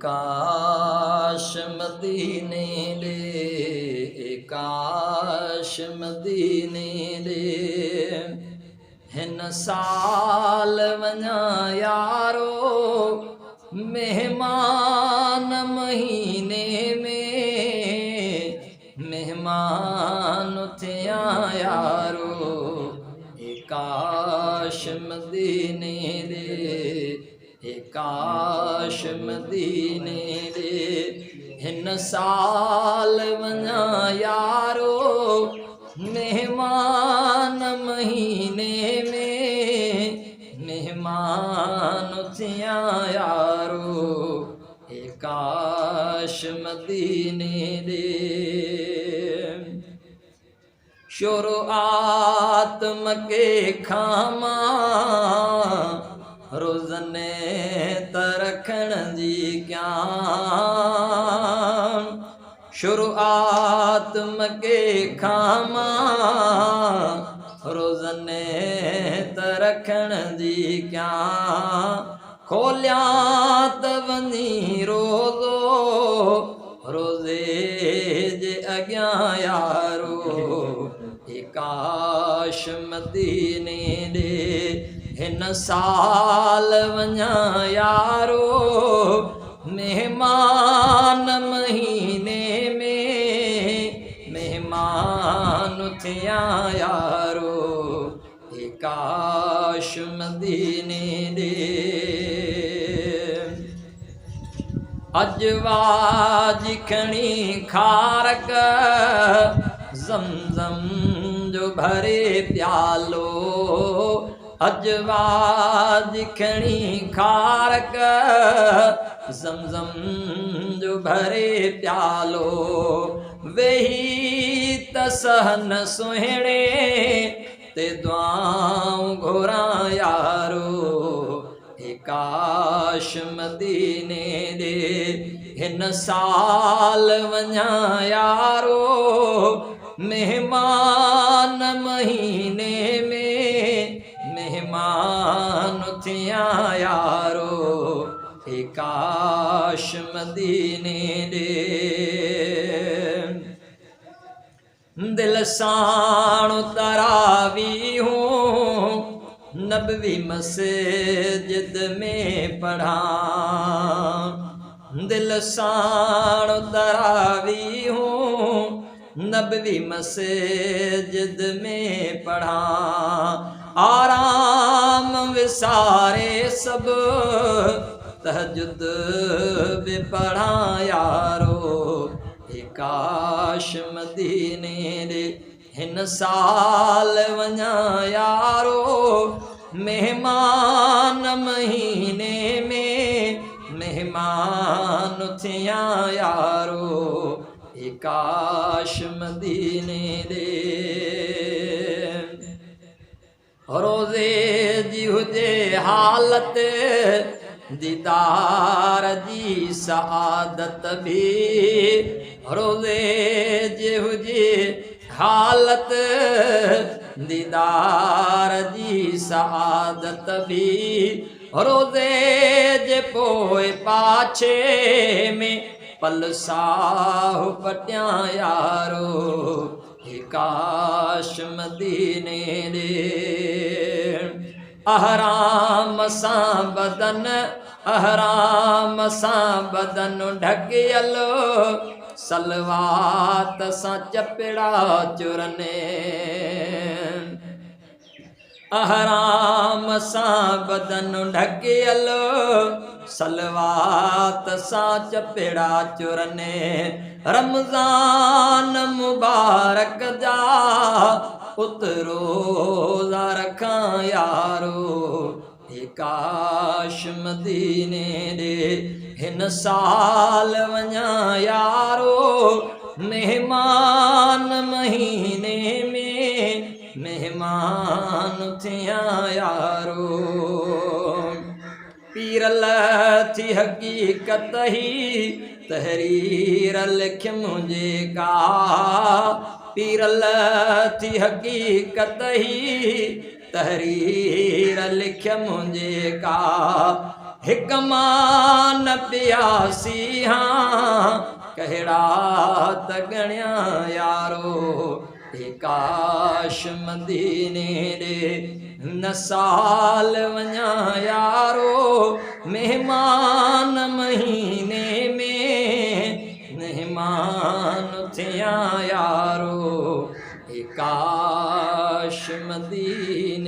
काश मदीने दे, काश मदीने दे। हिन साल वञा यारो मेहमान महीने में, मेहमान थिया यारो काश मदीने दे, काश मदीने दे। हिन साल वञा यारो मेहमान महीने में, मेहमान थिया यारो काश मदीने दे। शुरुआत मके खामा रोज़ने तरखण जी क्या, शुरुआत मके खामा रोज़ने तरखण जी क्या। खोलिया त वञी रोज़ो रोज़े जे अॻियां यारो काश मदीने दे। हिन साल वञा यारो मेहमान महीने में, मेहमान थिया यारो काश मदीने दे। अजवाज खणी खारक ज़मज़म जो भरे प्यालो, अजवाज खणी खारक ज़मज़म जो भरे प्यालो। वेही त सहन सुहिणे ते दुआऊं घुरां यारो काश मदीने दे। हिन साल वञा यारो मेहमान महीने में, मेहमान थिया यारो काश मदीने दे। दिल साण तरावी हूँ नबवी मस्जिद में पढ़ा, दिल साण तरावी हूँ नबवी मस्जिद में पढ़ा। आराम विसारे सब तहज्जुद भी पढ़ा यारो काश मदीने दे। हिन साल वञा यारो मेहमान महीने में, मेहमान थिया यारो काश मदीने दे। रोज़े जी हुजे हालत दीदार जी सआदत भी, रोज़े जी हुजे हालत दीदार जी सआदत भी। रोज़े जे पोइ पाछे में पल साहु पटिया यारो काश मदीने दे। अहराम सां बदन, अहराम सां बदन ढकियलो सलवात सां चपड़ा चुरने। अहराम सां बदन ढकियलो सलवात सां चपड़ा चुरने। रमज़ान मुबारक जा उतरोज़ा रखां यारो काश मदीने दे। हिन साल वञा यारो मेहमान महीने में, मेहमान थिया यारो पीरल थी हकीकत ही तहरीर लिख मुझे का। पीरल थी हकीकत ही तहरीर लिख मुझे का। हिक मान प्यासी हाँ कहड़ा तगणिया यारो काश मदीने दे नसाल वञा यारो मेहमान महीने में मेहमान थिया यारो काश मदीने